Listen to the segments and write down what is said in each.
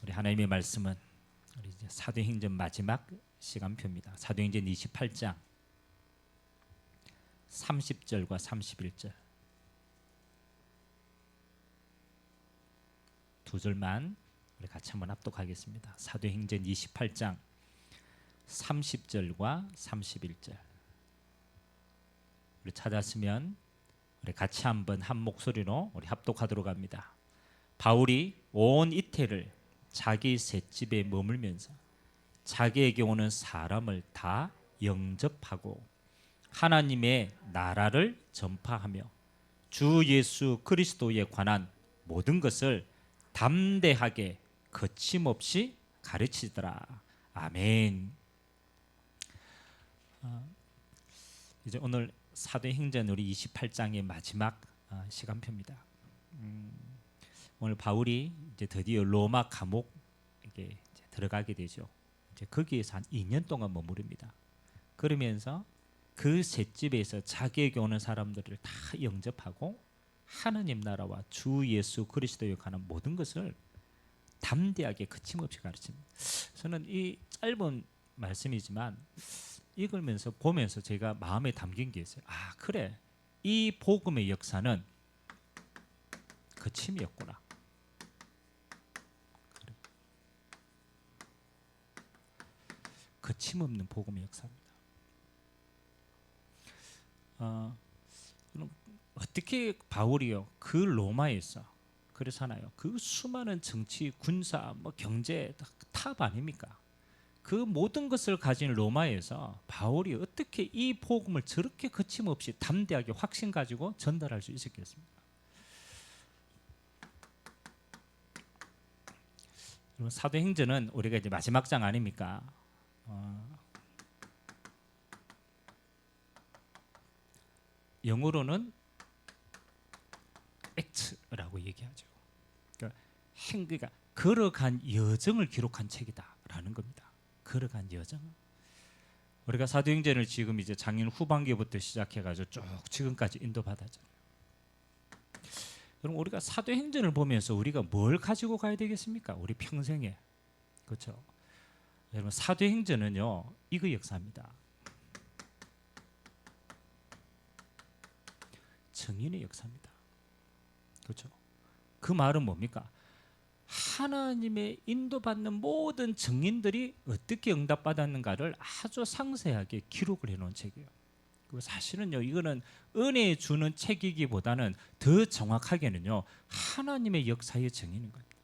우리 하나님의 말씀은 우리 이제 사도행전 마지막 시간표입니다. 사도행전 28장 30절과 31절 두 절만 우리 같이 한번 합독하겠습니다. 사도행전 28장 30절과 31절 우리 찾았으면 우리 같이 한번 한 목소리로 우리 합독하도록 합니다. 바울이 온 이태를 자기 셋집에 머물면서 자기에게 오는 사람을 다 영접하고 하나님의 나라를 전파하며 주 예수 그리스도에 관한 모든 것을 담대하게 거침없이 가르치더라. 아멘. 이제 오늘 사도행전 우리 28장의 마지막 시간표입니다. 오늘 바울이 이제 드디어 로마 감옥에 이제 들어가게 되죠. 이제 거기에서 한 2년 동안 머무릅니다. 그러면서 그 셋집에서 자기에게 오는 사람들을 다 영접하고 하나님 나라와 주 예수 그리스도에 관한 모든 것을 담대하게 거침없이 가르칩니다. 저는 이 짧은 말씀이지만 읽으면서 보면서 제가 마음에 담긴 게 있어요. 아, 그래. 이 복음의 역사는 거침이었구나. 거침없는 복음의 역사입니다. 어떻게 바울이요 그 로마에서 그렇잖아요. 그 수많은 정치, 군사, 경제 탑 아닙니까? 그 모든 것을 가진 로마에서 바울이 어떻게 이 복음을 저렇게 거침없이 담대하게 확신 가지고 전달할 수 있었겠습니까? 사도행전은 우리가 이제 마지막 장 아닙니까? 영어로는 act라고 얘기하죠. 그러니까 걸어간 여정을 기록한 책이다라는 겁니다. 걸어간 여정. 우리가 사도행전을 지금 이제 작년 후반기부터 시작해가지고 쭉 지금까지 인도받았잖아요. 그럼 우리가 사도행전을 보면서 우리가 뭘 가지고 가야 되겠습니까? 우리 평생에. 그렇죠? 여러분 사도행전은요 이거 역사입니다. 정인의 역사입니다. 그렇죠? 그 말은 뭡니까? 하나님의 인도받는 모든 증인들이 어떻게 응답받았는가를 아주 상세하게 기록을 해놓은 책이에요. 그리고 사실은요 이거는 은혜 주는 책이기보다는 더 정확하게는요 하나님의 역사의 증인인 겁니다.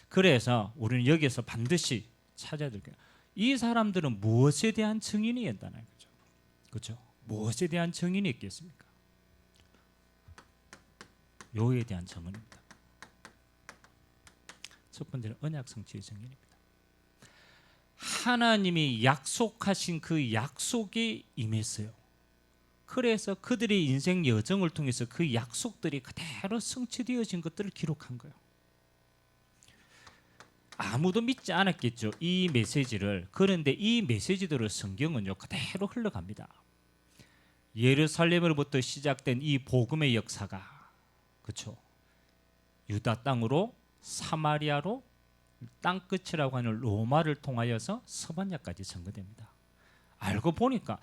그래서 우리는 여기서 반드시 찾아야 될 거예요. 이 사람들은 무엇에 대한 증인이었다는 거죠. 그렇죠? 무엇에 대한 증인이 있겠습니까? 요에 대한 증언입니다. 첫 번째는 언약 성취의 증인입니다. 하나님이 약속하신 그 약속에 임했어요. 그래서 그들의 인생 여정을 통해서 그 약속들이 그대로 성취되어진 것들을 기록한 거예요. 아무도 믿지 않았겠죠, 이 메시지를. 그런데 이 메시지대로 성경은요 그대로 흘러갑니다. 예루살렘으로부터 시작된 이 복음의 역사가 그렇죠. 유다 땅으로 사마리아로 땅끝이라고 하는 로마를 통하여서 서반야까지 전거됩니다. 알고 보니까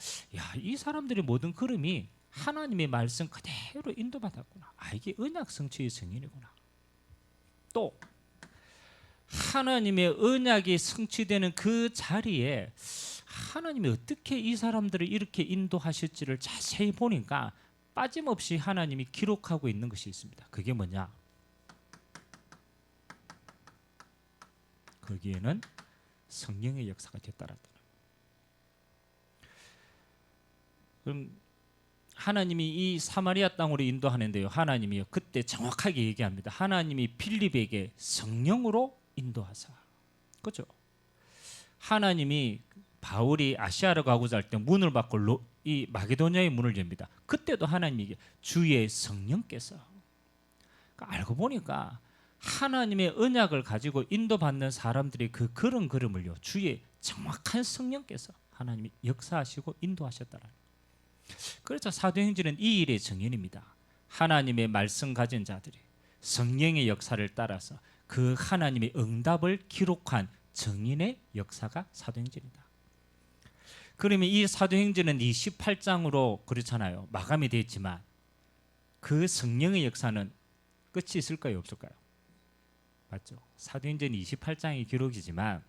이 사람들의 모든 걸음이 하나님의 말씀 그대로 인도받았구나. 이게 언약 성취의 증인이구나. 또 하나님의 언약이 성취되는 그 자리에 하나님이 어떻게 이 사람들을 이렇게 인도하실지를 자세히 보니까 빠짐없이 하나님이 기록하고 있는 것이 있습니다. 그게 뭐냐? 거기에는 성령의 역사가 뒤따랐다. 그럼 하나님이 이 사마리아 땅으로 인도하는데요. 하나님이 그때 정확하게 얘기합니다. 하나님이 빌립에게 성령으로 인도하사. 그렇죠? 하나님이 바울이 아시아로 가고자 할 때 문을 받고 이 마게도냐의 문을 엽니다. 그때도 하나님이 주의 성령께서. 그러니까 알고 보니까 하나님의 언약을 가지고 인도받는 사람들이 그 그런 걸음을요 주의 정확한 성령께서 하나님이 역사하시고 인도하셨다라는. 그래서 사도행전은 이 일의 증인입니다. 하나님의 말씀 가진 자들이 성령의 역사를 따라서 그 하나님의 응답을 기록한 증인의 역사가 사도행전이다. 그러면 이 사도행전은 28장으로 그렇잖아요. 마감이 됐지만 그 성령의 역사는 끝이 있을까요? 없을까요? 맞죠? 사도행전 28장의 기록이지만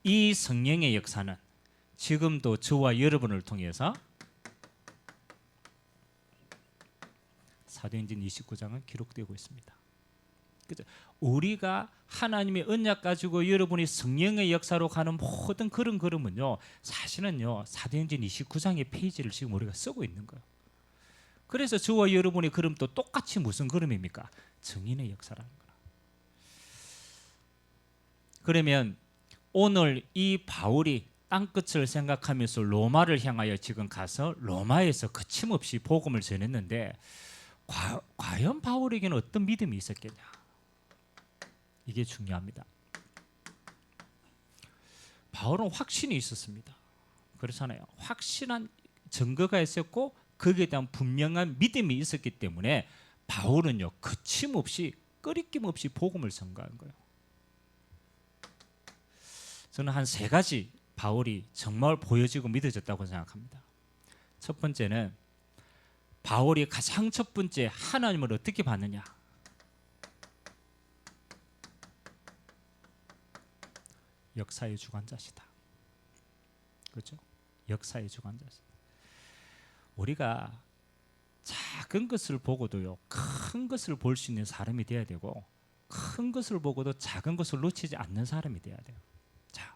이 성령의 역사는 지금도 저와 여러분을 통해서 사도행전 29장은 기록되고 있습니다. 그죠? 우리가 하나님의 언약 가지고 여러분이 성령의 역사로 가는 모든 그런 걸음은요, 사실은요 사도행전 29장의 페이지를 지금 우리가 쓰고 있는 거예요. 그래서 저와 여러분의 걸음도 똑같이 무슨 걸음입니까? 증인의 역사라는 거라. 그러면 오늘 이 바울이 땅끝을 생각하면서 로마를 향하여 지금 가서 로마에서 거침없이 복음을 전했는데 과연 바울에게는 어떤 믿음이 있었겠냐? 이게 중요합니다. 바울은 확신이 있었습니다. 그렇잖아요. 확신한 증거가 있었고 거기에 대한 분명한 믿음이 있었기 때문에 바울은요 거침없이 꺼리낌 없이 복음을 전가한 거예요. 저는 한 세 가지 바울이 정말 보여지고 믿어졌다고 생각합니다. 첫 번째는 바울이 가장 첫 번째 하나님을 어떻게 봤느냐? 역사의 주관자시다. 그렇죠? 역사의 주관자시다. 우리가 작은 것을 보고도요, 큰 것을 볼 수 있는 사람이 돼야 되고, 큰 것을 보고도 작은 것을 놓치지 않는 사람이 돼야 돼요. 자,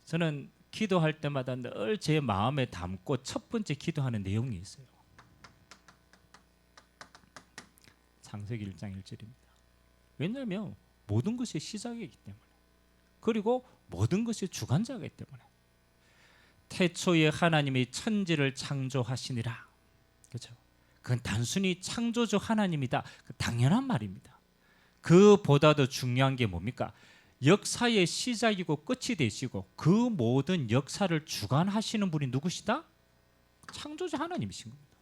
저는 기도할 때마다 늘 제 마음에 담고 첫 번째 기도하는 내용이 있어요. 창세기 1장 1절입니다. 왜냐하면 모든 것이 시작이기 때문에, 그리고 모든 것이 주관자이기 때문에. 태초에 하나님이 천지를 창조하시니라. 그렇죠? 그건 단순히 창조주 하나님이다. 당연한 말입니다. 그보다도 중요한 게 뭡니까? 역사의 시작이고 끝이 되시고 그 모든 역사를 주관하시는 분이 누구시다? 창조주 하나님이신 겁니다.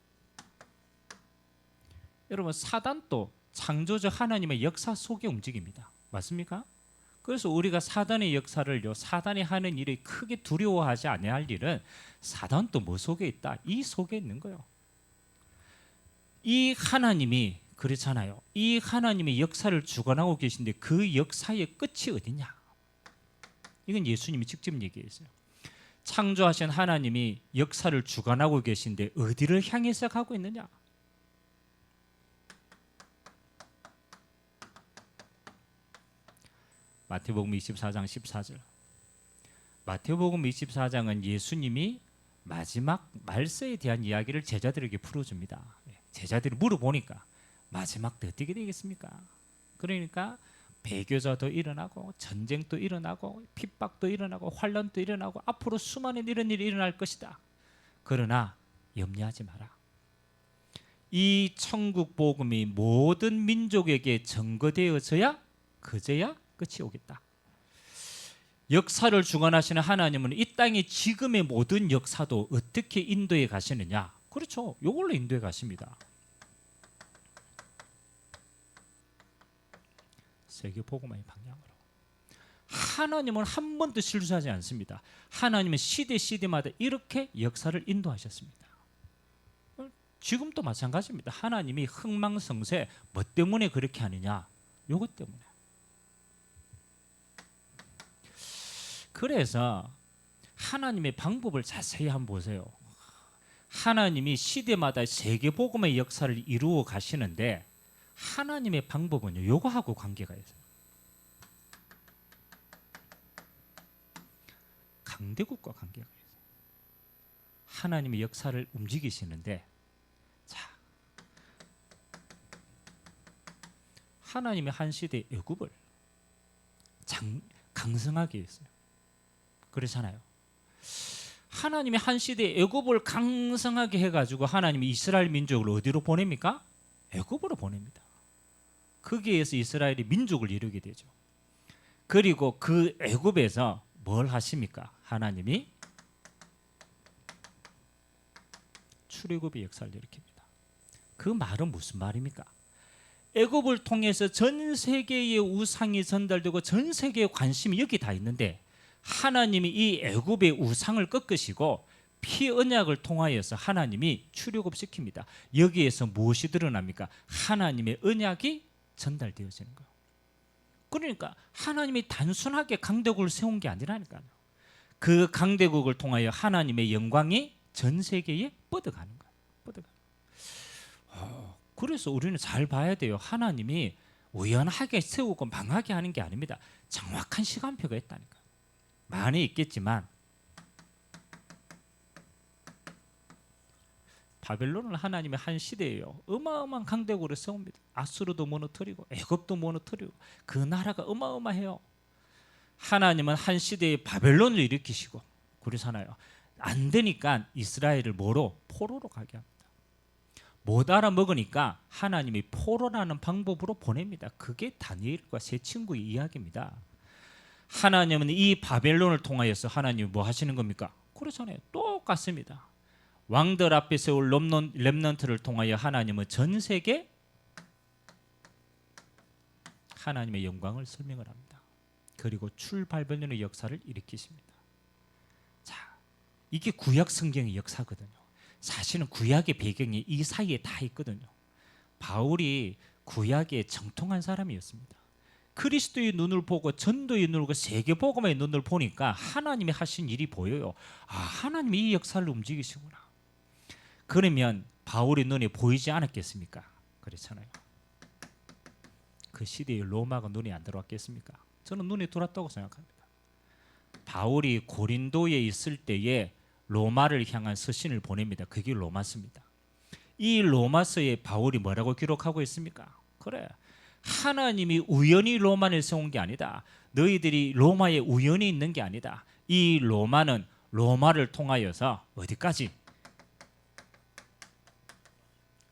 여러분, 사단도 창조주 하나님의 역사 속에 움직입니다. 맞습니까? 그래서 우리가 사단의 역사를요, 사단이 하는 일이 크게 두려워하지 않아야 할 일은 사단도 뭐 속에 있다? 이 속에 있는 거예요. 이 하나님이 그렇잖아요. 이 하나님의 역사를 주관하고 계신데 그 역사의 끝이 어디냐? 이건 예수님이 직접 얘기했어요. 창조하신 하나님이 역사를 주관하고 계신데 어디를 향해서 가고 있느냐? 마태복음 24장 14절. 마태복음 24장은 예수님이 마지막 말세에 대한 이야기를 제자들에게 풀어줍니다. 제자들이 물어보니까 마지막 때 어떻게 되겠습니까? 그러니까 배교자도 일어나고 전쟁도 일어나고 핍박도 일어나고 환난도 일어나고 앞으로 수많은 이런 일이 일어날 것이다. 그러나 염려하지 마라. 이 천국 복음이 모든 민족에게 전거되어져야 그제야 끝이 오겠다. 역사를 주관하시는 하나님은 이 땅의 지금의 모든 역사도 어떻게 인도해 가시느냐? 그렇죠. 이걸로 인도해 가십니다. 세계 복음화의 방향으로. 하나님은 한 번도 실수하지 않습니다. 하나님은 시대마다 이렇게 역사를 인도하셨습니다. 지금도 마찬가지입니다. 하나님이 흥망성쇠 뭐 때문에 그렇게 하느냐? 요것 때문에. 그래서 하나님의 방법을 자세히 한번 보세요. 하나님이 시대마다 세계 복음의 역사를 이루어 가시는데 하나님의 방법은요, 요거하고 관계가 있어요. 강대국과 관계가 있어요. 하나님의 역사를 움직이시는데, 자, 하나님의 한 시대 애굽을 강성하게 했어요. 그렇잖아요. 하나님의 한 시대 애굽을 강성하게 해가지고 하나님이 이스라엘 민족을 어디로 보냅니까? 애굽으로 보냅니다. 거기에서 이스라엘이 민족을 이루게 되죠. 그리고 그 애굽에서 뭘 하십니까? 하나님이 출애굽의 역사를 일으킵니다. 그 말은 무슨 말입니까? 애굽을 통해서 전 세계의 우상이 전달되고 전 세계의 관심이 여기 다 있는데 하나님이 이 애굽의 우상을 꺾으시고 피 언약을 통하여서 하나님이 출애굽시킵니다. 여기에서 무엇이 드러납니까? 하나님의 언약이 전달되어지는 거예요. 그러니까 하나님이 단순하게 강대국을 세운 게 아니라니까요. 그 강대국을 통하여 하나님의 영광이 전 세계에 뻗어가는 거예요. 그래서 우리는 잘 봐야 돼요. 하나님이 우연하게 세우고 망하게 하는 게 아닙니다. 정확한 시간표가 있다니까요. 많이 있겠지만 바벨론은 하나님의 한 시대예요. 어마어마한 강대국을 세웁니다. 아수르도 무너뜨리고 애굽도 무너뜨리고 그 나라가 어마어마해요. 하나님은 한 시대에 바벨론을 일으키시고 그러잖아요. 안 되니까 이스라엘을 뭐로? 포로로 가게 합니다. 못 알아먹으니까 하나님이 포로라는 방법으로 보냅니다. 그게 다니엘과 세 친구의 이야기입니다. 하나님은 이 바벨론을 통하여서 하나님이 뭐 하시는 겁니까? 그렇잖아요. 똑같습니다. 왕들 앞에 세울 렘넌트를 통하여 하나님은 전 세계 하나님의 영광을 설명을 합니다. 그리고 출발변론의 역사를 일으키십니다. 자, 이게 구약 성경의 역사거든요. 사실은 구약의 배경이 이 사이에 다 있거든요. 바울이 구약에 정통한 사람이었습니다. 그리스도의 눈을 보고 전도의 눈을 보고 세계복음의 눈을 보니까 하나님이 하신 일이 보여요. 아, 하나님이 이 역사를 움직이시구나. 그러면 바울의 눈에 보이지 않았겠습니까? 그렇잖아요. 그 시대에 로마가 눈에 안 들어왔겠습니까? 저는 눈에 들어왔다고 생각합니다. 바울이 고린도에 있을 때에 로마를 향한 서신을 보냅니다. 그게 로마서입니다. 이 로마서에 바울이 뭐라고 기록하고 있습니까? 그래, 하나님이 우연히 로마를 세운 게 아니다. 너희들이 로마에 우연히 있는 게 아니다. 이 로마는 로마를 통하여서 어디까지?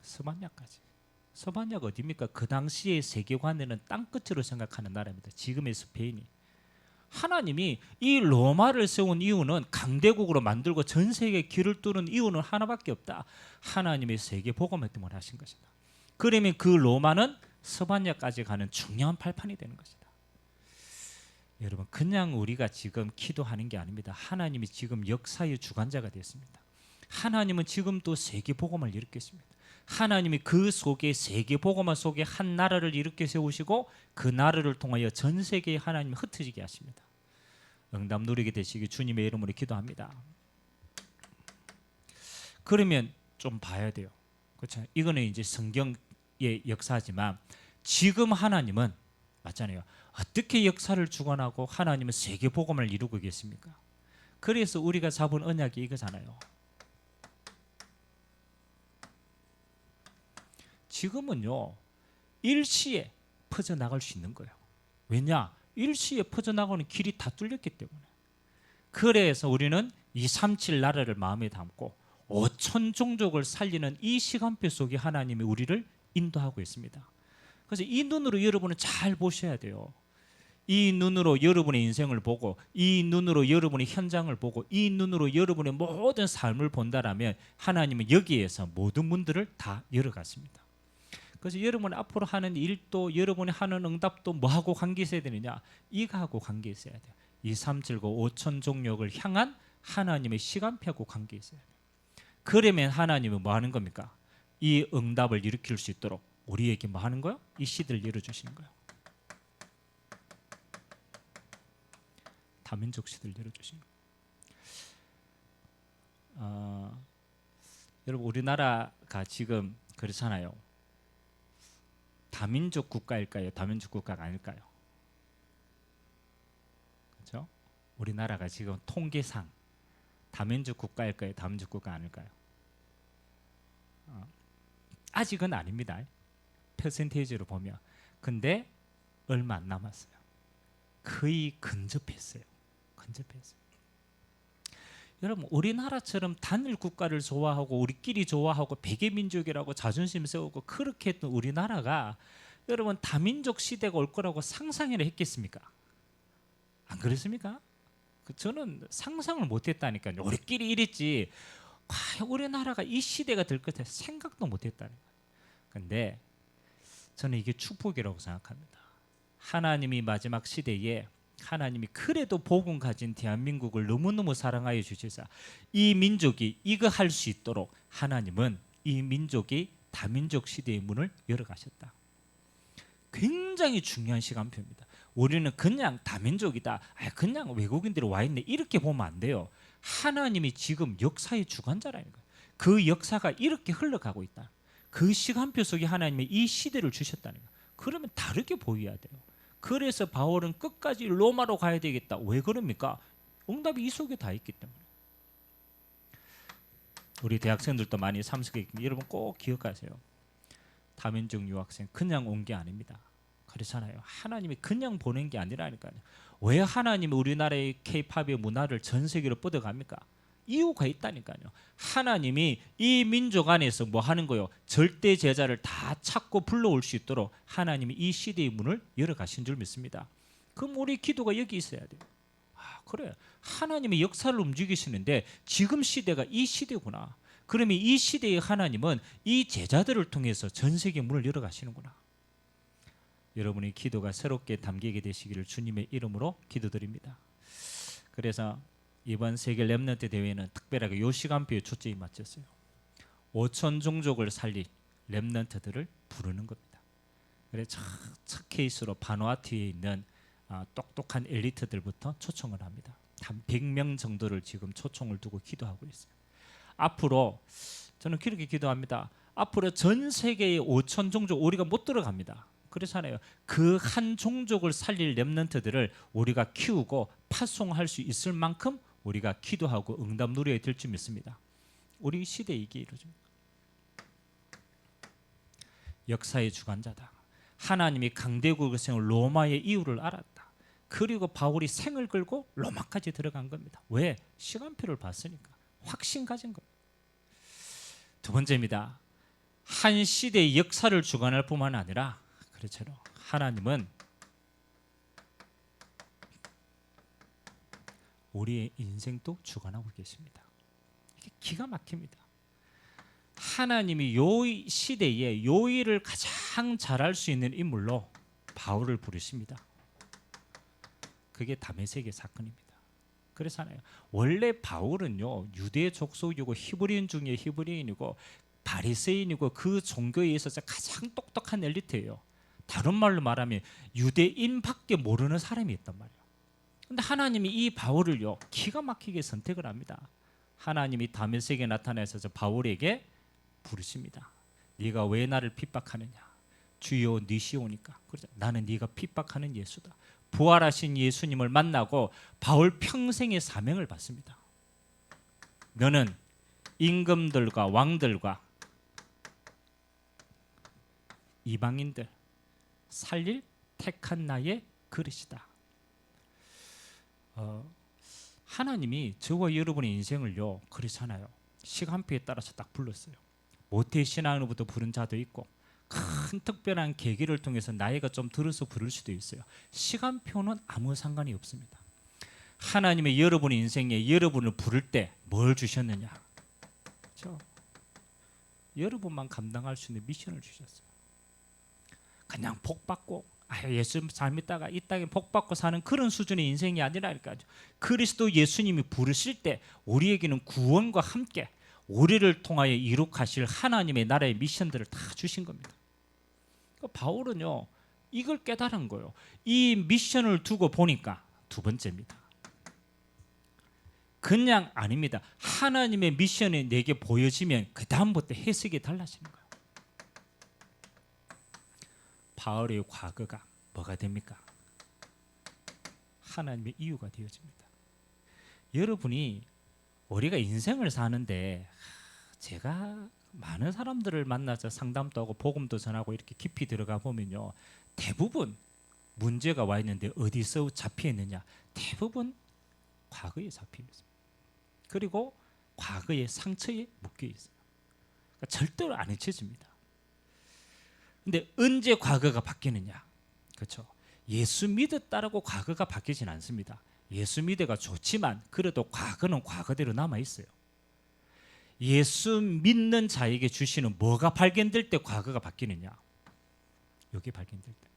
서반야까지. 서반야가 어디입니까? 그 당시의 세계관에는 땅끝으로 생각하는 나라입니다. 지금의 스페인이. 하나님이 이 로마를 세운 이유는 강대국으로 만들고 전 세계에 길을 뚫은 이유는 하나밖에 없다. 하나님의 세계 복음을 때문에 하신 것이다. 그러면 그 로마는 서반야까지 가는 중요한 발판이 되는 것이다. 여러분, 그냥 우리가 지금 기도하는 게 아닙니다. 하나님이 지금 역사의 주관자가 됐습니다. 하나님은 지금 또 세계 복음을 일으켰습니다. 하나님이 그 속에 세계 복음화 속에 한 나라를 일으켜 세우시고 그 나라를 통하여 전 세계에 하나님이 흩어지게 하십니다. 응답 누리게 되시기 주님의 이름으로 기도합니다. 그러면 좀 봐야 돼요. 그렇죠? 이거는 이제 성경의 역사지만 지금 하나님은 맞잖아요. 어떻게 역사를 주관하고 하나님은 세계 복음을 이루고 계십니까? 그래서 우리가 잡은 언약이 이거잖아요. 지금은요, 일시에 퍼져나갈 수 있는 거예요. 왜냐? 일시에 퍼져나가는 길이 다 뚫렸기 때문에. 그래서 우리는 237 나라를 마음에 담고 5천 종족을 살리는 이 시간표 속에 하나님이 우리를 인도하고 있습니다. 그래서 이 눈으로 여러분은 잘 보셔야 돼요. 이 눈으로 여러분의 인생을 보고, 이 눈으로 여러분의 현장을 보고, 이 눈으로 여러분의 모든 삶을 본다라면 하나님은 여기에서 모든 문들을 다 열어갔습니다. 그래서 여러분 앞으로 하는 일도, 여러분이 하는 응답도 뭐하고 관계 있어야 되느냐? 이거하고 관계 있어야 돼요. 237고 5천 종족을 향한 하나님의 시간표하고 관계 있어야 돼요. 그러면 하나님은 뭐 하는 겁니까? 이 응답을 일으킬 수 있도록 우리에게 뭐 하는 거예요? 이 시대를 열어주시는 거예요. 다민족 시대를 열어주시는 거예요. 여러분, 우리나라가 지금 그렇잖아요. 다민족 국가일까요? 다민족 국가가 아닐까요? 그렇죠? 우리나라가 지금 통계상 다민족 국가일까요? 다민족 국가 아닐까요? 아직은 아닙니다. 퍼센테이지로 보면. 근데 얼마 안 남았어요. 거의 근접했어요. 여러분, 우리나라처럼 단일 국가를 좋아하고 우리끼리 좋아하고 백예민족이라고 자존심 세우고 그렇게 했던 우리나라가 여러분 다민족 시대가 올 거라고 상상이나 했겠습니까? 안 그렇습니까? 저는 상상을 못했다니까요. 우리끼리 이랬지 과연 우리나라가 이 시대가 될 것 같아 생각도 못했다는 거예요. 근데 저는 이게 축복이라고 생각합니다. 하나님이 마지막 시대에 하나님이 그래도 복음 가진 대한민국을 너무너무 사랑하여 주셔서 이 민족이 이거 할 수 있도록 하나님은 이 민족이 다민족 시대의 문을 열어가셨다. 굉장히 중요한 시간표입니다. 우리는 그냥 다민족이다, 그냥 외국인들이 와 있네 이렇게 보면 안 돼요. 하나님이 지금 역사의 주관자라는 거예요. 그 역사가 이렇게 흘러가고 있다. 그 시간표 속에 하나님이 이 시대를 주셨다는 거예요. 그러면 다르게 보여야 돼요. 그래서 바울은 끝까지 로마로 가야 되겠다. 왜 그럽니까? 응답이 이 속에 다 있기 때문에. 우리 대학생들도 많이 참석해 있는데 여러분 꼭 기억하세요. 다민족 유학생 그냥 온 게 아닙니다. 그렇잖아요. 하나님이 그냥 보낸 게 아니라니까요. 왜 하나님이 우리나라의 K-팝의 문화를 전 세계로 뻗어갑니까? 이유가 있다니까요. 하나님이 이 민족 안에서 뭐 하는 거요? 절대 제자를 다 찾고 불러올 수 있도록 하나님이 이 시대의 문을 열어가신 줄 믿습니다. 그럼 우리 기도가 여기 있어야 돼요. 그래, 하나님의 역사를 움직이시는데 지금 시대가 이 시대구나. 그러면 이 시대의 하나님은 이 제자들을 통해서 전 세계 문을 열어가시는구나. 여러분의 기도가 새롭게 담기게 되시기를 주님의 이름으로 기도드립니다. 그래서 이번 세계 렘넌트 대회는 특별하게 이 시간표에 초점이 맞췄어요. 5천 종족을 살린 렘넌트들을 부르는 겁니다. 그래서 첫 케이스로 바누아투에 있는 똑똑한 엘리트들부터 초청을 합니다. 한 100명 정도를 지금 초청을 두고 기도하고 있어요. 앞으로 저는 그렇게 기도합니다. 앞으로 전 세계의 5천 종족 우리가 못 들어갑니다. 그렇잖아요. 그 한 종족을 살릴 렘넌트들을 우리가 키우고 파송할 수 있을 만큼 우리가 기도하고 응답 누려야 될 줄 믿습니다. 우리 시대에 이게 이루어집니다. 역사의 주관자다. 하나님이 강대국의 생을 로마의 이유를 알았다. 그리고 바울이 생을 걸고 로마까지 들어간 겁니다. 왜? 시간표를 봤으니까. 확신 가진 겁니다. 두 번째입니다. 한 시대의 역사를 주관할 뿐만 아니라 그렇죠. 하나님은 우리의 인생도 주관하고 계십니다. 이게 기가 막힙니다. 하나님이 요 시대에 요 일을 가장 잘할 수 있는 인물로 바울을 부르십니다. 그게 다메섹의 사건입니다. 그렇잖아요. 원래 바울은요 유대 족속이고 히브리인 중에 히브리인이고 바리새인이고 그 종교에 있어서 가장 똑똑한 엘리트예요. 다른 말로 말하면 유대인밖에 모르는 사람이 있단 말이에요. 근데 하나님이 이 바울을요 기가 막히게 선택을 합니다. 하나님이 다메섹에 나타나셔서 바울에게 부르십니다. 네가 왜 나를 핍박하느냐? 주여 니시오니까. 그렇죠. 나는 네가 핍박하는 예수다. 부활하신 예수님을 만나고 바울 평생의 사명을 받습니다. 너는 임금들과 왕들과 이방인들 살릴 택한 나의 그릇이다. 하나님이 저와 여러분의 인생을요 그렇잖아요. 시간표에 따라서 딱 불렀어요. 모태 신앙으로부터 부른 자도 있고 큰 특별한 계기를 통해서 나이가 좀 들어서 부를 수도 있어요. 시간표는 아무 상관이 없습니다. 하나님의 여러분의 인생에 여러분을 부를 때 뭘 주셨느냐? 그렇죠? 여러분만 감당할 수 있는 미션을 주셨어요. 그냥 복 받고 예수 잘 믿다가 이 땅에 복 받고 사는 그런 수준의 인생이 아니라니까요. 그리스도 예수님이 부르실 때 우리에게는 구원과 함께 우리를 통하여 이룩하실 하나님의 나라의 미션들을 다 주신 겁니다. 바울은요 이걸 깨달은 거예요. 이 미션을 두고 보니까 두 번째입니다. 그냥 아닙니다. 하나님의 미션이 내게 보여지면 그 다음부터 해석이 달라지는 거예요. 바울의 과거가 뭐가 됩니까? 하나님의 이유가 되어집니다. 여러분이 우리가 인생을 사는데 제가 많은 사람들을 만나서 상담도 하고 복음도 전하고 이렇게 깊이 들어가 보면요 대부분 문제가 와 있는데 어디서 잡혀 있느냐? 대부분 과거에 잡혀 있습니다. 그리고 과거의 상처에 묶여 있어요. 그러니까 절대로 안 잊혀집니다. 근데 언제 과거가 바뀌느냐? 그렇죠? 예수 믿었다라고 과거가 바뀌진 않습니다. 예수 믿어가 좋지만 그래도 과거는 과거대로 남아 있어요. 예수 믿는 자에게 주시는 뭐가 발견될 때 과거가 바뀌느냐? 여기 발견될 때.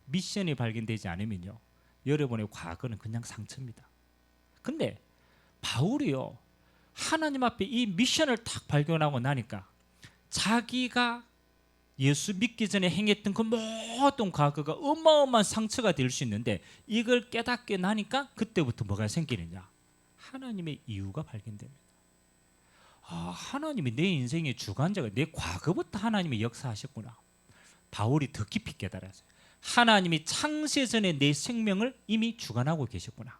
미션이 발견되지 않으면요, 여러분의 과거는 그냥 상처입니다. 근데 바울이요, 하나님 앞에 이 미션을 딱 발견하고 나니까 자기가 예수 믿기 전에 행했던 그 모든 과거가 어마어마한 상처가 될 수 있는데, 이걸 깨닫게 나니까 그때부터 뭐가 생기느냐, 하나님의 이유가 발견됩니다. 하나님이 내 인생의 주관자가, 내 과거부터 하나님이 역사하셨구나. 바울이 더 깊이 깨달았어요. 하나님이 창세 전에 내 생명을 이미 주관하고 계셨구나.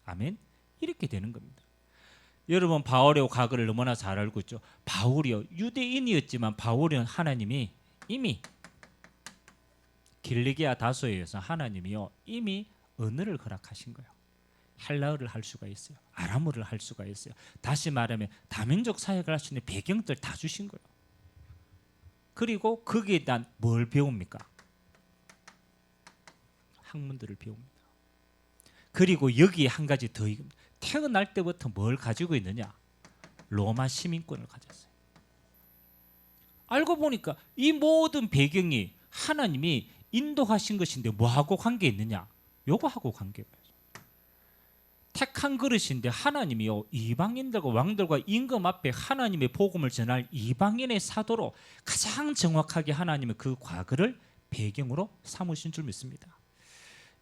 아멘. 이렇게 되는 겁니다. 여러분, 바울의 과거를 너무나 잘 알고 있죠. 바울이요, 유대인이었지만 바울은 하나님이 이미 길리기아 다소에서 하나님이요 이미 언어를 허락하신 거예요. 헬라어를 할 수가 있어요. 아람어를 할 수가 있어요. 다시 말하면 다민족 사역을 할 수 있는 배경들 다 주신 거예요. 그리고 거기에 대한 뭘 배웁니까? 학문들을 배웁니다. 그리고 여기에 한 가지 더, 태어날 때부터 뭘 가지고 있느냐? 로마 시민권을 가졌어요. 알고 보니까 이 모든 배경이 하나님이 인도하신 것인데 뭐하고 관계 있느냐? 요거하고 관계가 있어요. 택한 그릇인데 하나님이요, 이방인들과 왕들과 임금 앞에 하나님의 복음을 전할 이방인의 사도로 가장 정확하게 하나님의 그 과거를 배경으로 삼으신 줄 믿습니다.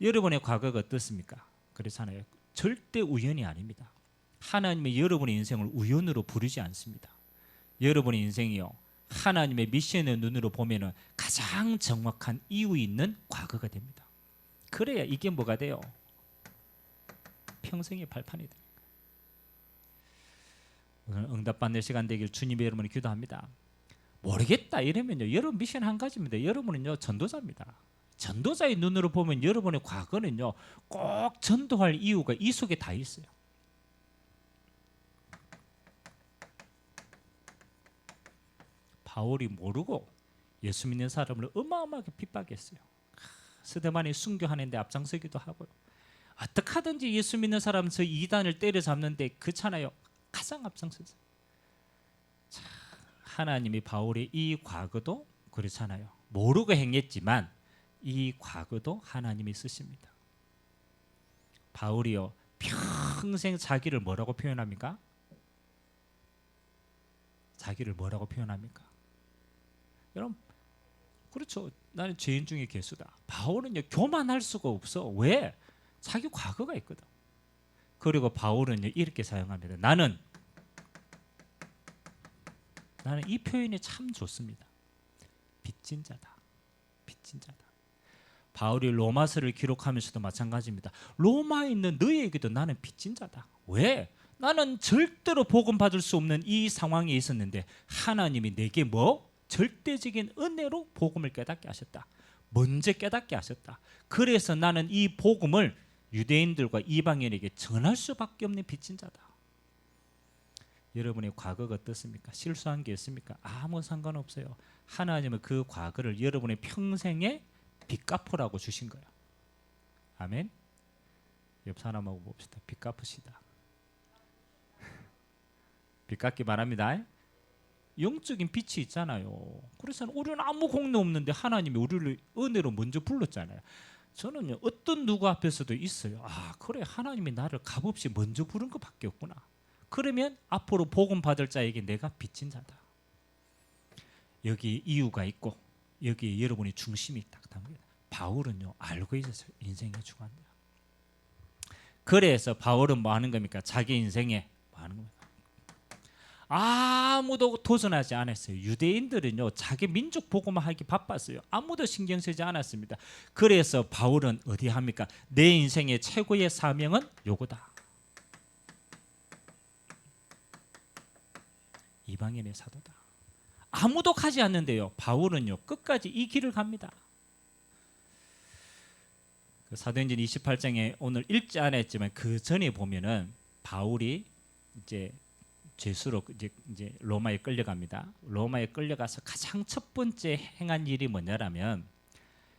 여러분의 과거가 어떻습니까? 그렇잖아요. 절대 우연이 아닙니다. 하나님의 여러분의 인생을 우연으로 부르지 않습니다. 여러분의 인생이요, 하나님의 미션의 눈으로 보면은 가장 정확한 이유 있는 과거가 됩니다. 그래야 이게 뭐가 돼요? 평생의 발판이 됩니다. 오늘 응답받는 시간 되길 주님의 여러분이 기도합니다. 모르겠다 이러면요, 여러분 미션 한 가지입니다. 여러분은요 전도자입니다. 전도자의 눈으로 보면 여러분의 과거는요 꼭 전도할 이유가 이 속에 다 있어요. 바울이 모르고 예수 믿는 사람을 어마어마하게 핍박했어요. 스데반이 순교하는데 앞장서기도 하고요. 어떻게 하든지 예수 믿는 사람 저 이단을 때려잡는데 그렇잖아요. 가장 앞장섰어요. 자, 하나님이 바울의 이 과거도 그렇잖아요. 모르고 행했지만 이 과거도 하나님이 쓰십니다. 바울이요 평생 자기를 뭐라고 표현합니까? 자기를 뭐라고 표현합니까? 여러분, 그렇죠. 나는 죄인 중에 괴수다. 바울은요 교만할 수가 없어. 왜? 자기 과거가 있거든. 그리고 바울은요 이렇게 사용합니다. 나는 이 표현이 참 좋습니다. 빚진 자다. 빚진 자다. 바울이 로마서를 기록하면서도 마찬가지입니다. 로마에 있는 너희에게도 나는 빚진 자다. 왜? 나는 절대로 복음 받을 수 없는 이 상황에 있었는데 하나님이 내게 뭐? 절대적인 은혜로 복음을 깨닫게 하셨다. 먼저 깨닫게 하셨다. 그래서 나는 이 복음을 유대인들과 이방인에게 전할 수밖에 없는 빚진 자다. 여러분의 과거가 어떻습니까? 실수한 게 있습니까? 아무 상관없어요. 하나님은 그 과거를 여러분의 평생에 빚 갚으라고 주신 거예요. 아멘. 옆 사람하고 봅시다. 빚 갚으시다. 빚 갚기 바랍니다. 영적인 빛이 있잖아요. 그래서 우리는 아무 공로 없는데 하나님이 우리를 은혜로 먼저 불렀잖아요. 저는요 어떤 누구 앞에서도 있어요. 그래 하나님이 나를 값없이 먼저 부른 것밖에 없구나. 그러면 앞으로 복음 받을 자에게 내가 빚진 자다. 여기 이유가 있고 여기에 여러분의 중심이 딱 담깁니다. 바울은요 알고 있었어요. 인생의 주관자. 그래서 바울은 뭐 하는 겁니까? 자기 인생에 뭐 하는 겁니까? 아무도 도전하지 않았어요. 유대인들은요 자기 민족 복음만 하기 바빴어요. 아무도 신경 쓰지 않았습니다. 그래서 바울은 어디 합니까? 내 인생의 최고의 사명은 요거다. 이방인의 사도다. 아무도 가지 않는데요 바울은요 끝까지 이 길을 갑니다. 그 사도행전 28장에 오늘 읽지 않았지만 그 전에 보면은 바울이 이제 죄수로 이제 로마에 끌려갑니다. 로마에 끌려가서 가장 첫 번째 행한 일이 뭐냐라면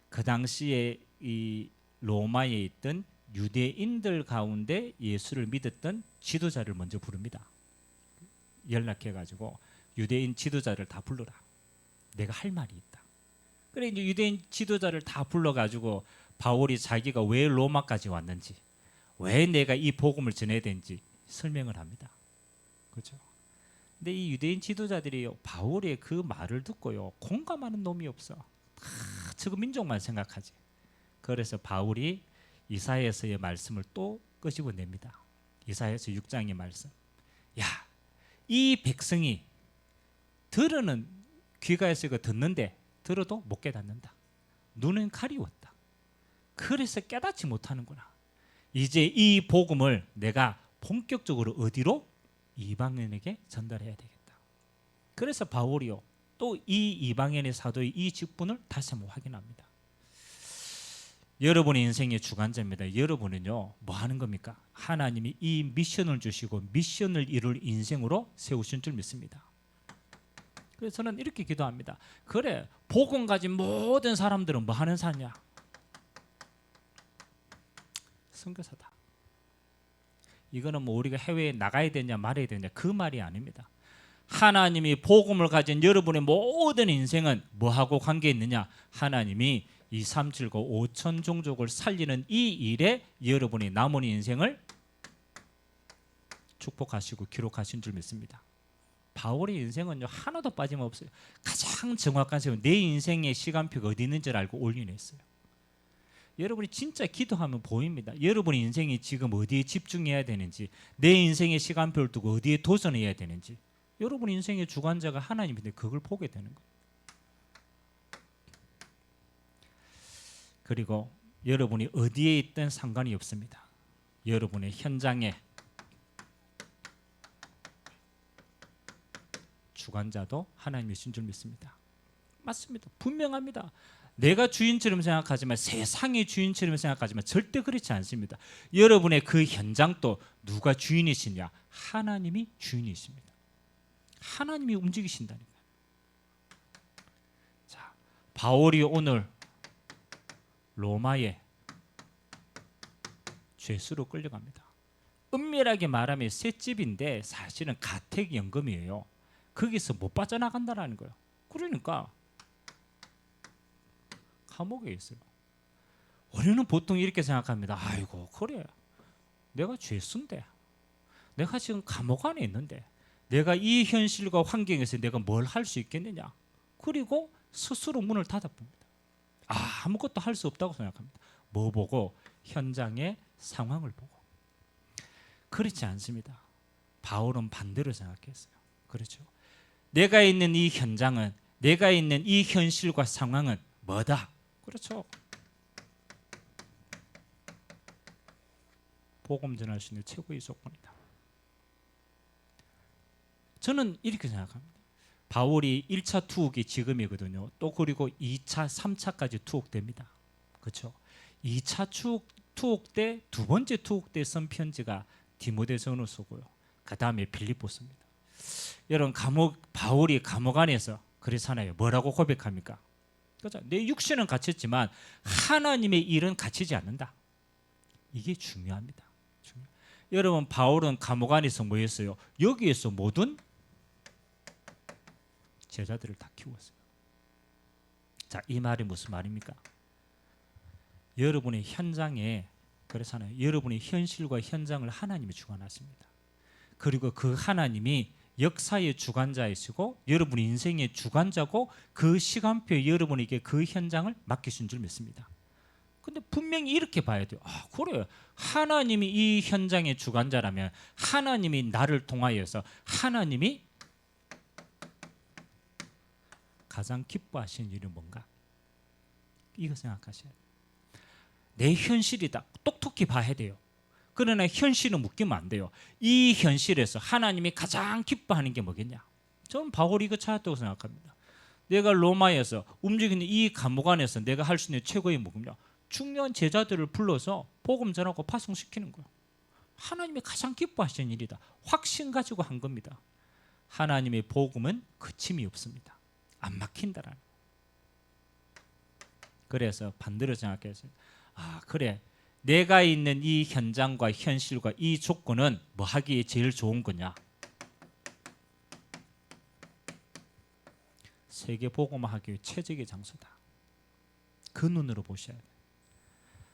그 당시에 이 로마에 있던 유대인들 가운데 예수를 믿었던 지도자를 먼저 부릅니다. 연락해가지고 유대인 지도자를 다 불러라. 내가 할 말이 있다. 그래 이제 유대인 지도자를 다 불러가지고 바울이 자기가 왜 로마까지 왔는지, 왜 내가 이 복음을 전해야 되는지 설명을 합니다. 그렇죠? 근데 이 유대인 지도자들이 바울의 그 말을 듣고요 공감하는 놈이 없어. 다 저거 민족만 생각하지. 그래서 바울이 이사야서의 말씀을 또 끄집어냅니다. 이사야서 6장의 말씀. 야, 이 백성이 들으는 귀가 있으니까 듣는데 들어도 못 깨닫는다. 눈은 가리웠다. 그래서 깨닫지 못하는구나. 이제 이 복음을 내가 본격적으로 어디로? 이방인에게 전달해야 되겠다. 그래서 바울이요 또 이 이방인의 사도의 이 직분을 다시 한번 확인합니다. 여러분의 인생의 주관자입니다. 여러분은요 뭐 하는 겁니까? 하나님이 이 미션을 주시고 미션을 이룰 인생으로 세우신 줄 믿습니다. 그래서 저는 이렇게 기도합니다. 그래, 복음 가진 모든 사람들은 뭐 하는 사람이야? 선교사다. 이거는 뭐 우리가 해외에 나가야 되냐 말아야 되냐 그 말이 아닙니다. 하나님이 복음을 가진 여러분의 모든 인생은 뭐하고 관계 있느냐? 하나님이 2, 3, 7, 9, 5천 종족을 살리는 이 일에 여러분이 남은 인생을 축복하시고 기록하신 줄 믿습니다. 바울의 인생은요 하나도 빠짐없어요. 가장 정확한 세운 내 인생의 시간표가 어디 있는지를 알고 올인했어요. 여러분이 진짜 기도하면 보입니다. 여러분의 인생이 지금 어디에 집중해야 되는지, 내 인생의 시간표를 두고 어디에 도전해야 되는지, 여러분 인생의 주관자가 하나님인데 그걸 보게 되는 거예요. 그리고 여러분이 어디에 있든 상관이 없습니다. 여러분의 현장에 주관자도 하나님이신 줄 믿습니다. 맞습니다. 분명합니다. 내가 주인처럼 생각하지만 세상의 주인처럼 생각하지만 절대 그렇지 않습니다. 여러분의 그 현장도 누가 주인이시냐? 하나님이 주인이십니다. 하나님이 움직이신다니까요. 자, 바울이 오늘 로마에 죄수로 끌려갑니다. 은밀하게 말하면 셋집인데 사실은 가택연금이에요. 거기서 못 빠져나간다는 거예요. 그러니까 감옥에 있어요. 우리는 보통 이렇게 생각합니다. 아이고 그래, 내가 죄수인데, 내가 지금 감옥 안에 있는데 내가 이 현실과 환경에서 내가 뭘 할 수 있겠느냐. 그리고 스스로 문을 닫아봅니다. 아무것도 할 수 없다고 생각합니다. 뭐 보고? 현장의 상황을 보고. 그렇지 않습니다. 바울은 반대로 생각했어요. 그렇죠. 내가 있는 이 현장은, 내가 있는 이 현실과 상황은 뭐다? 그렇죠. 복음 전할 수 있는 최고의 조건이다. 저는 이렇게 생각합니다. 바울이 1차 투옥이 지금이거든요. 또 그리고 2차, 3차까지 투옥됩니다. 그렇죠. 2차 투옥 때, 두 번째 투옥 때 쓴 편지가 디모데전서고요. 그 다음에 빌립보서입니다. 여러분 바울이 감옥 안에서 그렇잖아요. 뭐라고 고백합니까? 그렇죠. 내 육신은 갇혔지만 하나님의 일은 갇히지 않는다. 이게 중요합니다. 여러분 바울은 감옥 안에서 뭐 했어요? 여기에서 모든 제자들을 다 키웠어요. 자, 이 말이 무슨 말입니까? 여러분의 현장에, 그렇잖아요. 여러분의 현실과 현장을 하나님이 주관하십니다. 그리고 그 하나님이 역사의 주관자이시고 여러분의 인생의 주관자고 그 시간표에 여러분에게 그 현장을 맡기신 줄 믿습니다. 근데 분명히 이렇게 봐야 돼요. 그래요. 하나님이 이 현장의 주관자라면 하나님이 나를 통하여서 하나님이 가장 기뻐하시는 일이 뭔가? 이거 생각하셔야 돼요. 내 현실이다. 똑똑히 봐야 돼요. 그러나 현실은 묶이면 안 돼요. 이 현실에서 하나님이 가장 기뻐하는 게 뭐겠냐? 저는 바울이 이거 찾았다고 생각합니다. 내가 로마에서 움직이는 이 감옥 안에서 내가 할 수 있는 최고의 뭐냐? 중요한 제자들을 불러서 복음 전하고 파송시키는 거예요. 하나님이 가장 기뻐하시는 일이다. 확신 가지고 한 겁니다. 하나님의 복음은 그침이 없습니다. 안 막힌다라는 거예요. 그래서 반대로 생각해서 그래, 내가 있는 이 현장과 현실과 이 조건은 뭐 하기에 제일 좋은 거냐? 세계 복음화하기 위해 최적의 장소다. 그 눈으로 보셔야 돼요.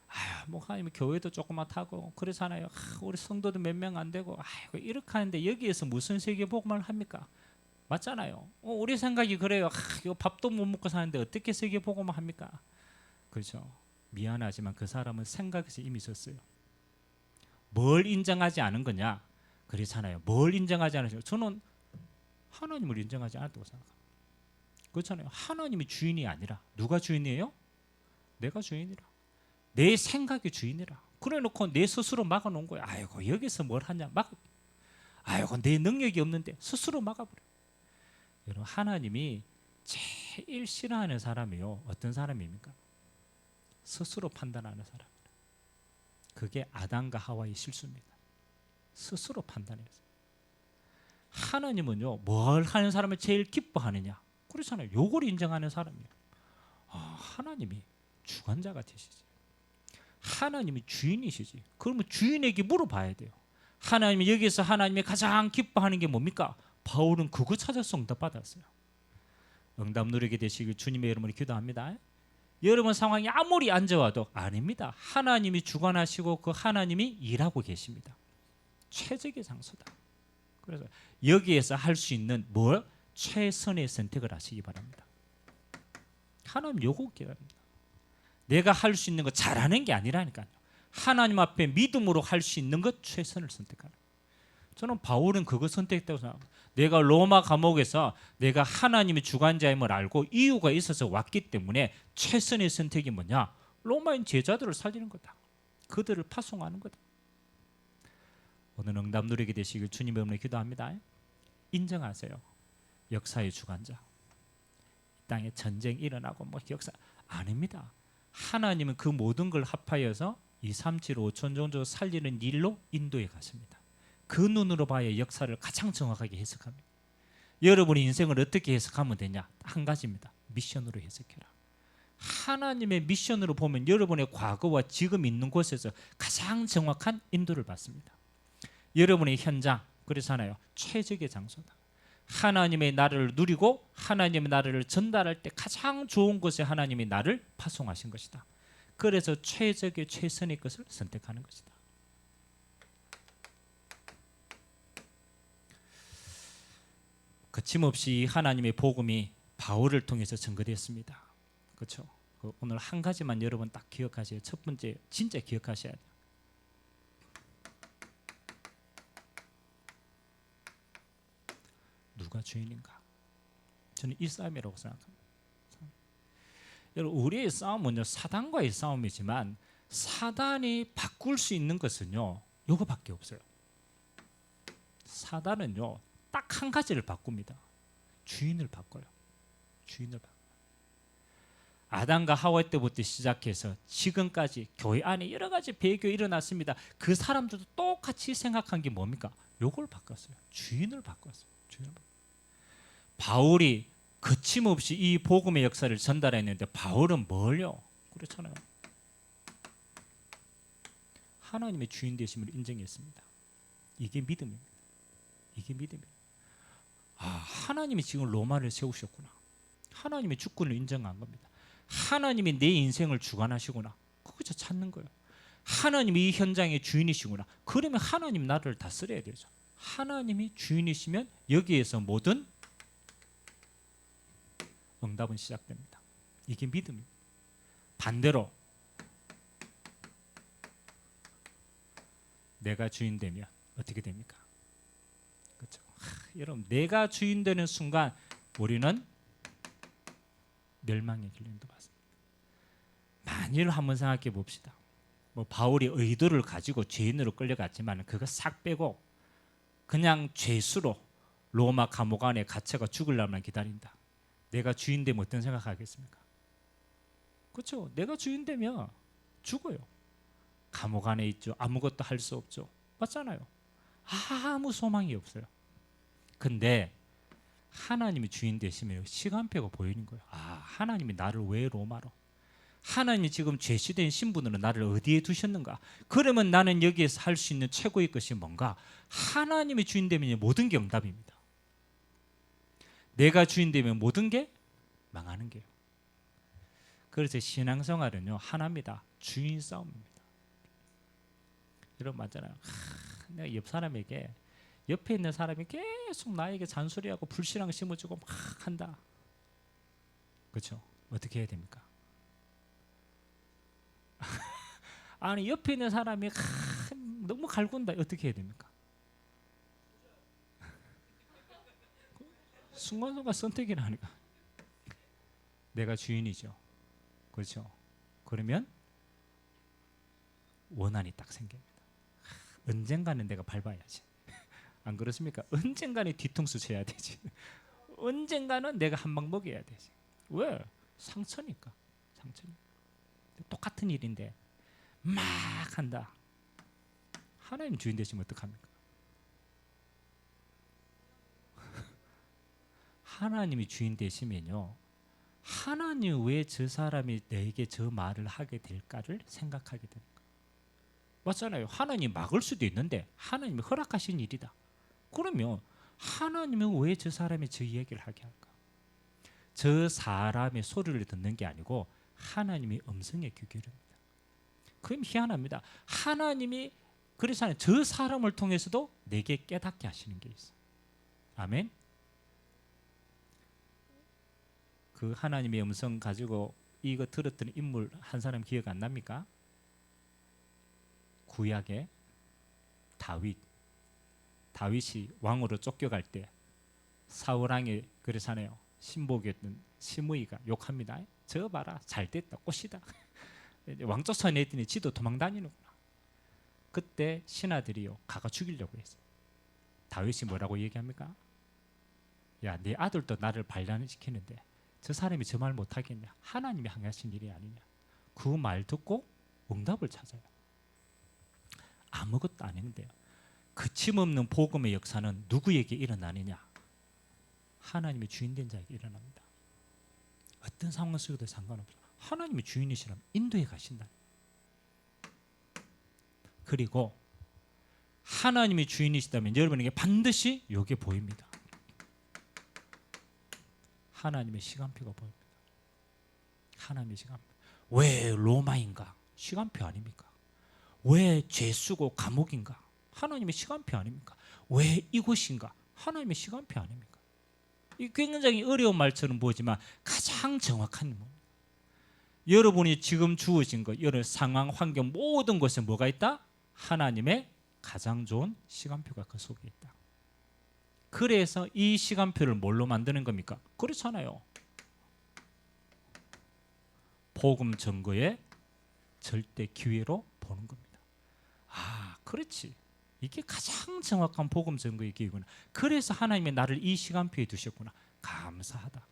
아유, 목사님 교회도 조그맣다고 그렇잖아요. 우리 성도도 몇 명 안 되고 아이고 이렇게 하는데 여기에서 무슨 세계복음을 합니까? 맞잖아요. 우리 생각이 그래요. 이거 밥도 못 먹고 사는데 어떻게 세계복음을 합니까? 그렇죠. 미안하지만 그 사람은 생각에서 이미 졌어요. 뭘 인정하지 않은 거냐? 그렇잖아요. 뭘 인정하지 않으세요? 저는 하나님을 인정하지 않았다고 생각합니다. 그렇잖아요. 하나님이 주인이 아니라 누가 주인이에요? 내가 주인이라. 내 생각이 주인이라. 그래놓고 내 스스로 막아놓은 거야. 아이고 여기서 뭘 하냐? 아이고 내 능력이 없는데 스스로 막아버려. 여러분 하나님이 제일 싫어하는 사람이요. 어떤 사람입니까? 스스로 판단하는 사람입니다. 그게 아담과 하와의 실수입니다. 스스로 판단해서. 하나님은요, 뭘 하는 사람을 제일 기뻐하느냐? 그렇잖아요. 요걸 인정하는 사람이에요. 하나님이 주관자가 되시지. 하나님이 주인이시지. 그러면 주인에게 물어봐야 돼요. 하나님이 여기서 하나님이 가장 기뻐하는 게 뭡니까? 바울은 그거 찾아서 응답 받았어요. 응답 누리게 되시길 주님의 이름으로 기도합니다. 여러분 상황이 아무리 안 좋아도 아닙니다. 하나님이 주관하시고 그 하나님이 일하고 계십니다. 최적의 장소다. 그래서 여기에서 할 수 있는 뭘? 최선의 선택을 하시기 바랍니다. 하나님 요거 기다립니다. 내가 할 수 있는 거 잘하는 게 아니라니까요. 하나님 앞에 믿음으로 할 수 있는 것 최선을 선택하라. 저는 바울은 그거 선택했다고 생각합니다. 내가 로마 감옥에서 내가 하나님의 주관자임을 알고 이유가 있어서 왔기 때문에 최선의 선택이 뭐냐? 로마인 제자들을 살리는 거다. 그들을 파송하는 거다. 오늘 응답 누리게 되시길 주님의 이름으로 기도합니다. 인정하세요. 역사의 주관자. 이 땅에 전쟁 일어나고 뭐 역사 아닙니다. 하나님은 그 모든 걸 합하여서 2, 3, 7, 5천 정도 살리는 일로 인도해 가십니다. 그 눈으로 봐야 역사를 가장 정확하게 해석합니다. 여러분의 인생을 어떻게 해석하면 되냐? 한 가지입니다. 미션으로 해석해라. 하나님의 미션으로 보면 여러분의 과거와 지금 있는 곳에서 가장 정확한 인도를 받습니다. 여러분의 현장, 그렇잖아요. 최적의 장소다. 하나님의 나라를 누리고 하나님의 나라를 전달할 때 가장 좋은 곳에 하나님이 나를 파송하신 것이다. 그래서 최적의 최선의 것을 선택하는 것이다. 거침없이 하나님의 복음이 바울을 통해서 전거됐습니다. 그렇죠? 오늘 한 가지만 여러분 딱 기억하세요. 첫 번째 진짜 기억하셔야 돼요. 누가 주인인가? 저는 이 싸움이라고 생각합니다. 여러분 우리의 싸움은요 사단과의 싸움이지만 사단이 바꿀 수 있는 것은요 요거밖에 없어요. 사단은요 딱 한 가지를 바꿉니다. 주인을 바꿔요. 주인을 바꿔요. 아담과 하와 때부터 시작해서 지금까지 교회 안에 여러 가지 배교 일어났습니다. 그 사람들도 똑같이 생각한 게 뭡니까? 요걸 바꿨어요. 주인을 바꿨어요. 주인을 바꿨어요. 바울이 거침없이 이 복음의 역사를 전달했는데 바울은 뭘요? 그렇잖아요. 하나님의 주인 되심을 인정했습니다. 이게 믿음입니다. 이게 믿음이에요. 하나님이 지금 로마를 세우셨구나. 하나님의 주권을 인정한 겁니다. 하나님이 내 인생을 주관하시구나. 그것을 찾는 거예요. 하나님이 이 현장의 주인이시구나. 그러면 하나님 나라를 다스려야 되죠. 하나님이 주인이시면 여기에서 모든 응답은 시작됩니다. 이게 믿음입니다. 반대로 내가 주인 되면 어떻게 됩니까? 그렇죠. 여러분 내가 주인 되는 순간 우리는 멸망의 길로 인도받습니다. 만일 한번 생각해 봅시다. 바울이 의도를 가지고 죄인으로 끌려갔지만 그거 싹 빼고 그냥 죄수로 로마 감옥 안에 갇혀가 죽으려면 기다린다. 내가 주인 되면 어떤 생각하겠습니까? 그렇죠. 내가 주인 되면 죽어요. 감옥 안에 있죠. 아무것도 할 수 없죠. 맞잖아요. 아무 소망이 없어요. 근데 하나님이 주인 되시면 시간표가 보이는 거예요. 하나님이 나를 왜 로마로? 하나님이 지금 제시된 신분으로 나를 어디에 두셨는가? 그러면 나는 여기에서 할 수 있는 최고의 것이 뭔가? 하나님이 주인 되면 모든 게 응답입니다. 내가 주인 되면 모든 게 망하는 게요. 그래서 신앙생활은요 하나입니다. 주인 싸움입니다. 여러분 맞잖아요. 내가 옆 사람에게 옆에 있는 사람이 계속 나에게 잔소리하고 불신앙 심어주고 막 한다. 그렇죠? 어떻게 해야 됩니까? 아니 옆에 있는 사람이 너무 갈군다. 어떻게 해야 됩니까? 순간순간 선택이라니까. 내가 주인이죠. 그렇죠? 그러면 원한이 딱 생깁니다. 언젠가는 내가 밟아야지. 안 그렇습니까? 언젠가는 뒤통수 쳐야 되지. 언젠가는 내가 한 방 먹여야 되지. 왜? 상처니까. 상처니까. 똑같은 일인데 막 한다. 하나님 주인 되시면 어떡합니까? 하나님이 주인 되시면요, 하나님 왜 저 사람이 내게 저 말을 하게 될까를 생각하게 됩니다. 맞잖아요. 하나님 막을 수도 있는데 하나님이 허락하신 일이다. 그러면 하나님은 왜 저 사람이 저 이야기를 하게 할까? 저 사람의 소리를 듣는 게 아니고 하나님의 음성에 귀 기울입니다. 그럼 희한합니다. 하나님이 그래서 저 사람을 통해서도 내게 깨닫게 하시는 게 있어요. 아멘. 그 하나님의 음성 가지고 이거 들었던 인물 한 사람 기억 안 납니까? 구약의 다윗이 왕으로 쫓겨갈 때 사울 왕이 그래서네요. 신복이었던 시므이가 욕합니다. 저 봐라 잘됐다 꽃이다. 왕쫓아내 했더니 지도 도망 다니는구나. 그때 신하들이요 가가 죽이려고 했어요. 다윗이 뭐라고 얘기합니까? 야, 네 아들도 나를 반란시키는데 저 사람이 저 말 못하겠냐? 하나님이 행하신 일이 아니냐? 그 말 듣고 응답을 찾아요. 아무것도 안 했는데요. 그침없는 복음의 역사는 누구에게 일어나느냐? 하나님의 주인된 자에게 일어납니다. 어떤 상황 속에도 상관없어요. 하나님의 주인이시라면 인도에 가신다. 그리고 하나님의 주인이시다면 여러분에게 반드시 이게 보입니다. 하나님의 시간표가 보입니다. 하나님의 시간표. 왜 로마인가? 시간표 아닙니까? 왜 죄수고 감옥인가? 하나님의 시간표 아닙니까? 왜 이곳인가? 하나님의 시간표 아닙니까? 이 굉장히 어려운 말처럼 보이지만 가장 정확한 겁니다. 여러분이 지금 주어진 것, 여러 상황, 환경 모든 것에 뭐가 있다? 하나님의 가장 좋은 시간표가 그 속에 있다. 그래서 이 시간표를 뭘로 만드는 겁니까? 그렇잖아요. 복음 증거의 절대 기회로 보는 겁니다. 아, 그렇지. 이게 가장 정확한 복음 증거의 기회구나. 그래서 하나님이 나를 이 시간표에 두셨구나. 감사하다.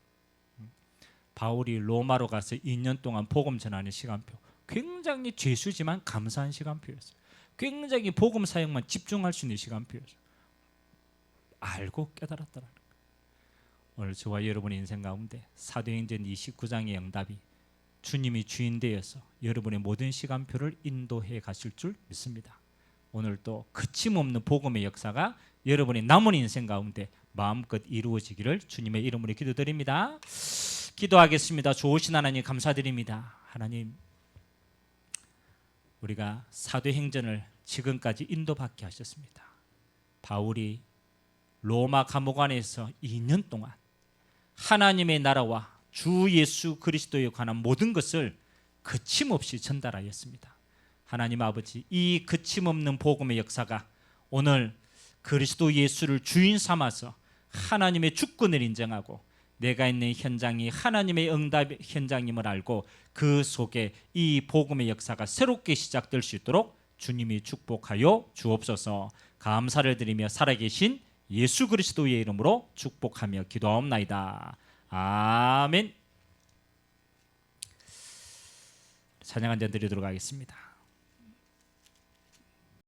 바울이 로마로 가서 2년 동안 복음 전하는 시간표. 굉장히 죄수지만 감사한 시간표였어요. 굉장히 복음 사역만 집중할 수 있는 시간표였어요. 알고 깨달았더라는 거예요. 오늘 저와 여러분의 인생 가운데 사도행전 29장의 응답이 주님이 주인 되어서 여러분의 모든 시간표를 인도해 가실 줄 믿습니다. 오늘 또 그침없는 복음의 역사가 여러분의 남은 인생 가운데 마음껏 이루어지기를 주님의 이름으로 기도드립니다. 기도하겠습니다. 좋으신 하나님 감사드립니다. 하나님, 우리가 사도행전을 지금까지 인도받게 하셨습니다. 바울이 로마 감옥 안에서 2년 동안 하나님의 나라와 주 예수 그리스도에 관한 모든 것을 거침없이 전달하였습니다. 하나님 아버지, 이 거침없는 복음의 역사가 오늘 그리스도 예수를 주인 삼아서 하나님의 주권을 인정하고 내가 있는 현장이 하나님의 응답 현장임을 알고 그 속에 이 복음의 역사가 새롭게 시작될 수 있도록 주님이 축복하여 주옵소서. 감사를 드리며 살아계신 예수 그리스도의 이름으로 축복하며 기도하옵나이다. 아멘. 찬양 한 잔 드리도록 하겠습니다.